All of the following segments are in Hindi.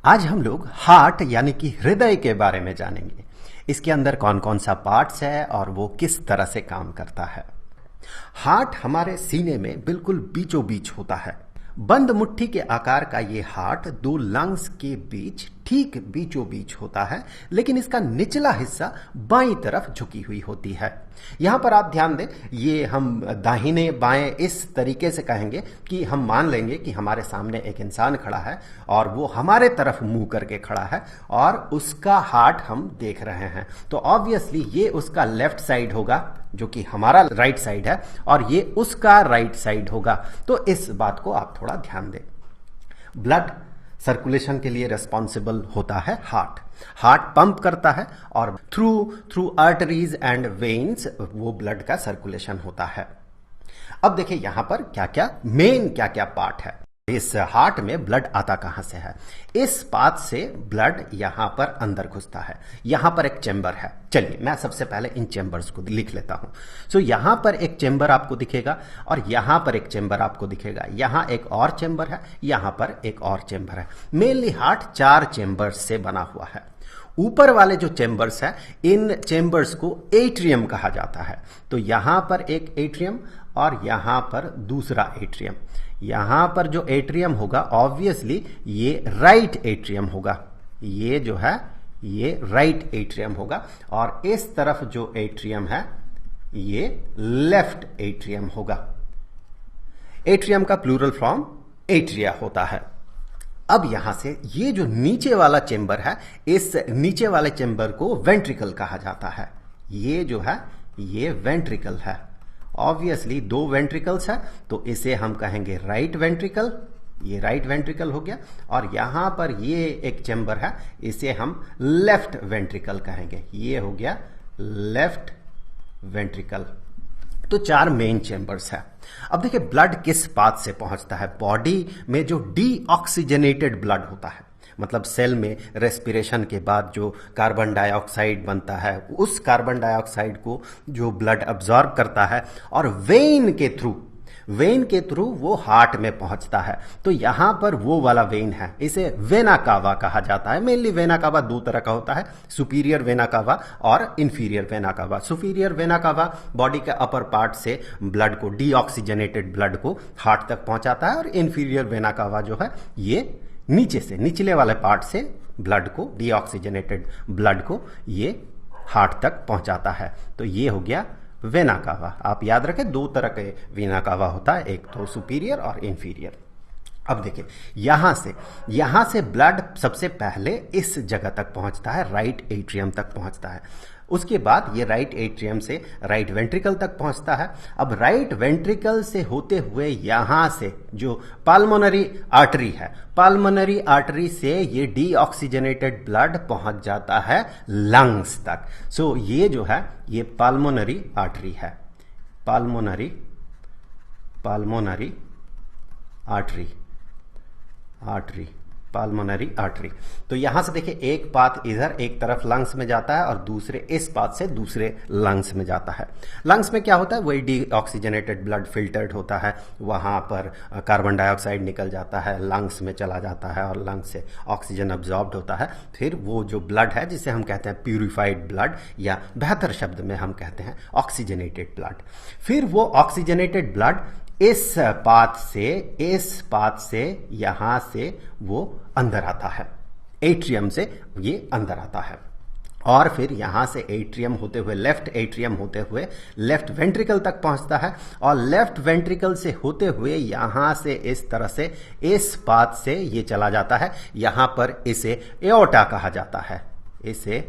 आज हम लोग हार्ट यानी कि हृदय के बारे में जानेंगे। इसके अंदर कौन कौन सा पार्ट्स है और वो किस तरह से काम करता है। हार्ट हमारे सीने में बिल्कुल बीचों बीच होता है। बंद मुट्ठी के आकार का ये हार्ट दो लंग्स के बीच ठीक बीचों बीच होता है, लेकिन इसका निचला हिस्सा बाईं तरफ झुकी हुई होती है। यहां पर आप ध्यान दें, ये हम दाहिने बाएं इस तरीके से कहेंगे कि हम मान लेंगे कि हमारे सामने एक इंसान खड़ा है और वो हमारे तरफ मुंह करके खड़ा है और उसका हार्ट हम देख रहे हैं, तो ऑब्वियसली ये उसका लेफ्ट साइड होगा जो कि हमारा राइट साइड है और ये उसका राइट साइड होगा। तो इस बात को आप थोड़ा ध्यान दें। ब्लड सर्कुलेशन के लिए रिस्पॉन्सिबल होता है हार्ट। हार्ट पंप करता है और थ्रू आर्टरीज एंड वेन्स वो ब्लड का सर्कुलेशन होता है। अब देखिए यहां पर क्या क्या पार्ट है। इस हार्ट में ब्लड आता कहां से है? इस पाथ से ब्लड यहां पर अंदर घुसता है। यहां पर एक चेंबर है। चलिए मैं सबसे पहले इन चेंबर्स को लिख लेता हूं। सो यहां पर एक चेंबर आपको दिखेगा और यहां पर एक चेंबर आपको दिखेगा। यहां एक और चेंबर है, यहां पर एक और चेंबर है। मेनली हार्ट 4 चेंबर्स से बना हुआ है। ऊपर वाले जो चेंबर्स है, इन चेंबर्स को एट्रियम कहा जाता है। तो यहां पर एक एट्रियम और यहां पर दूसरा एट्रियम। यहां पर जो एट्रियम होगा ऑब्वियसली ये राइट एट्रियम होगा। ये जो है ये राइट एट्रियम होगा और इस तरफ जो एट्रियम है ये लेफ्ट एट्रियम होगा। एट्रियम का प्लूरल फॉर्म एट्रिया होता है। अब यहां से ये जो नीचे वाला चेंबर है, इस नीचे वाले चेंबर को वेंट्रिकल कहा जाता है। ये जो है ये वेंट्रिकल है। ऑब्वियसली 2 वेंट्रिकल्स है तो इसे हम कहेंगे राइट वेंट्रिकल। ये राइट वेंट्रिकल हो गया और यहां पर ये एक चेंबर है, इसे हम लेफ्ट वेंट्रिकल कहेंगे। ये हो गया लेफ्ट वेंट्रिकल। तो 4 मेन चेंबर्स है। अब देखिए ब्लड किस पाथ से पहुंचता है। बॉडी में जो डीऑक्सीजनेटेड ब्लड होता है, मतलब सेल में रेस्पिरेशन के बाद जो कार्बन डाइऑक्साइड बनता है, उस कार्बन डाइऑक्साइड को जो ब्लड अब्सॉर्ब करता है और वेन के थ्रू वो हार्ट में पहुंचता है। तो यहां पर वो वाला वेन है, इसे वेना कावा कहा जाता है। मेनली वेना कावा 2 तरह का होता है, सुपीरियर वेना कावा और inferior vena cava. Superior vena cava body के अपर पार्ट से ब्लड को, डीऑक्सीजनेटेड ब्लड को हार्ट तक पहुंचाता है और इंफीरियर वेना कावा जो है ये नीचे से, निचले वाले पार्ट से ब्लड को, डीऑक्सीजनेटेड ब्लड को ये हार्ट तक पहुंचाता है। तो ये हो गया वेना कावा। आप याद रखें 2 तरह के वेना कावा होता है, एक तो सुपीरियर और इंफीरियर। अब देखिए यहां से ब्लड सबसे पहले इस जगह तक पहुंचता है, राइट एट्रियम तक पहुंचता है। उसके बाद ये राइट एट्रियम से राइट वेंट्रिकल तक पहुंचता है। अब राइट वेंट्रिकल से होते हुए यहां से जो पाल्मोनरी आर्टरी है, पाल्मोनरी आर्टरी से ये डीऑक्सीजनेटेड ब्लड पहुंच जाता है लंग्स तक। सो ये जो है ये पाल्मोनरी आर्टरी है। पाल्मोनरी पाल्मोनरी आर्टरी। तो यहां से देखिए एक पाथ इधर एक तरफ लंग्स में जाता है और दूसरे इस पाथ से दूसरे लंग्स में जाता है। लंग्स में क्या होता है, वही डीऑक्सीजनेटेड ब्लड फिल्टर्ड होता है, वहां पर कार्बन डाइऑक्साइड निकल जाता है, लंग्स में चला जाता है और लंग्स से ऑक्सीजन अब्जॉर्ब्ड होता है। फिर वो जो ब्लड है जिसे हम कहते हैं प्यूरिफाइड ब्लड, या बेहतर शब्द में हम कहते हैं ऑक्सीजनेटेड ब्लड, फिर वो ऑक्सीजनेटेड ब्लड इस पाथ से यहां से वो अंदर आता है, एट्रियम से ये अंदर आता है और फिर यहां से एट्रियम होते हुए, लेफ्ट एट्रियम होते हुए लेफ्ट वेंट्रिकल तक पहुंचता है और लेफ्ट वेंट्रिकल से होते हुए यहां से इस तरह से इस पाथ से ये चला जाता है। यहां पर इसे एओर्टा कहा जाता है, इसे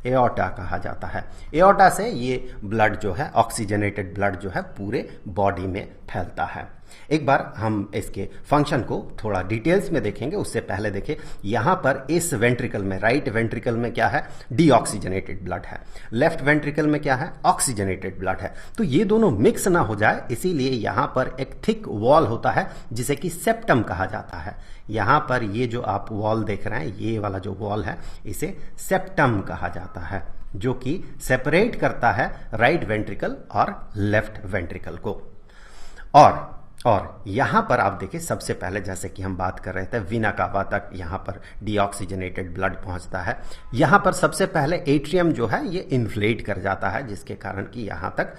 एओर्टा कहा जाता है। एओर्टा से ये ब्लड जो है, ऑक्सीजनेटेड ब्लड जो है पूरे बॉडी में फैलता है। एक बार हम इसके फंक्शन को थोड़ा डिटेल्स में देखेंगे, उससे पहले देखिए यहां पर इस वेंट्रिकल में, राइट वेंट्रिकल में क्या है, डीऑक्सीजनेटेड ब्लड है। लेफ्ट वेंट्रिकल में क्या है, ऑक्सीजनेटेड ब्लड है। तो ये दोनों मिक्स ना हो जाए इसीलिए यहां पर एक थिक वॉल होता है जिसे कि सेप्टम कहा जाता है। यहां पर ये जो आप वॉल देख रहे हैं, ये वाला जो वॉल है इसे सेप्टम कहा जाता है, जो कि सेपरेट करता है राइट वेंट्रिकल और लेफ्ट वेंट्रिकल को। और और यहाँ पर आप देखिए सबसे पहले जैसे कि हम बात कर रहे थे वीना कावा तक यहाँ पर डीऑक्सीजनेटेड ब्लड पहुँचता है। यहाँ पर सबसे पहले एट्रियम जो है ये इन्फ्लेट कर जाता है, जिसके कारण कि यहाँ तक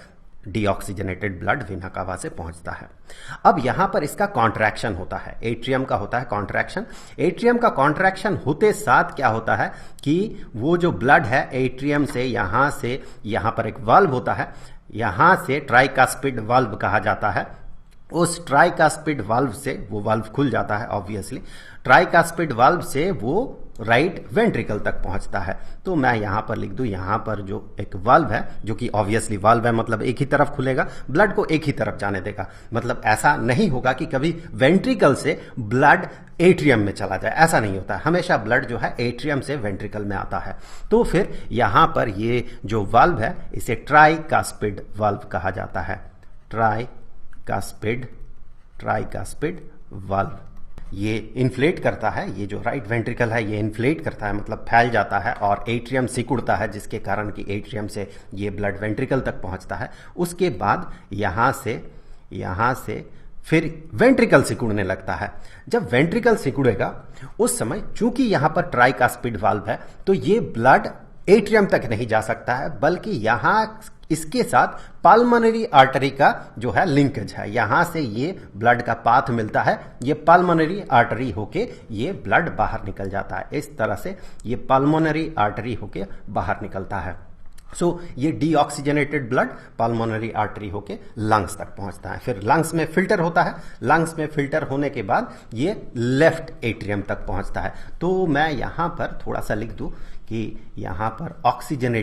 डीऑक्सीजनेटेड ब्लड वीना कावा से पहुंचता है। अब यहाँ पर इसका कॉन्ट्रैक्शन होता है, एट्रियम का होता है कॉन्ट्रैक्शन। एट्रियम का कॉन्ट्रैक्शन होते साथ क्या होता है कि वो जो ब्लड है एट्रियम से यहाँ पर एक वाल्व होता है, यहाँ से ट्राइकास्पिड वाल्व कहा जाता है। उस ट्राइकास्पिड वाल्व से वो वाल्व खुल जाता है ऑब्वियसली, ट्राइकास्पिड वाल्व से वो राइट वेंट्रिकल तक पहुंचता है। तो मैं यहां पर लिख दूं, यहां पर जो एक वाल्व है, जो कि ऑब्वियसली वाल्व है मतलब एक ही तरफ खुलेगा, ब्लड को एक ही तरफ जाने देगा। मतलब ऐसा नहीं होगा कि कभी वेंट्रिकल से ब्लड एट्रियम में चला जाए, ऐसा नहीं होता है। हमेशा ब्लड जो है एट्रियम से वेंट्रिकल में आता है। तो फिर यहां पर ये जो वाल्व है इसे ट्राइकास्पिड वाल्व कहा जाता है, ट्राइकास्पिड वाल्व। ये इन्फ्लेट करता है, ये जो राइट वेंट्रिकल है ये इन्फ्लेट करता है मतलब फैल जाता है और एट्रियम सिकुड़ता है, जिसके कारण कि एट्रियम से ये ब्लड वेंट्रिकल तक पहुंचता है। उसके बाद यहाँ से फिर वेंट्रिकल सिकुड़ने लगता है। जब वेंट्रिकल सिकुड़ेगा उस समय चूंकि यहाँ पर ट्राइकास्पिड वाल्व है तो ये ब्लड एट्रियम तक नहीं जा सकता है, बल्कि यहाँ इसके साथ पाल्मोनरी आर्टरी का जो है लिंकेज है, यहां से ये ब्लड का पाथ मिलता है, ये पाल्मोनरी आर्टरी होके ये ब्लड बाहर निकल जाता है। इस तरह से ये पाल्मोनरी आर्टरी होके बाहर निकलता है। ये डीऑक्सीजनेटेड ब्लड पाल्मोनरी आर्टरी होके लंग्स तक पहुंचता है, फिर लंग्स में फिल्टर होता है, लंग्स में फिल्टर होने के बाद ये लेफ्ट एट्रियम तक पहुंचता है। तो मैं यहां पर थोड़ा सा लिख दूं कि यहां पर ऑक्सीजनेटेड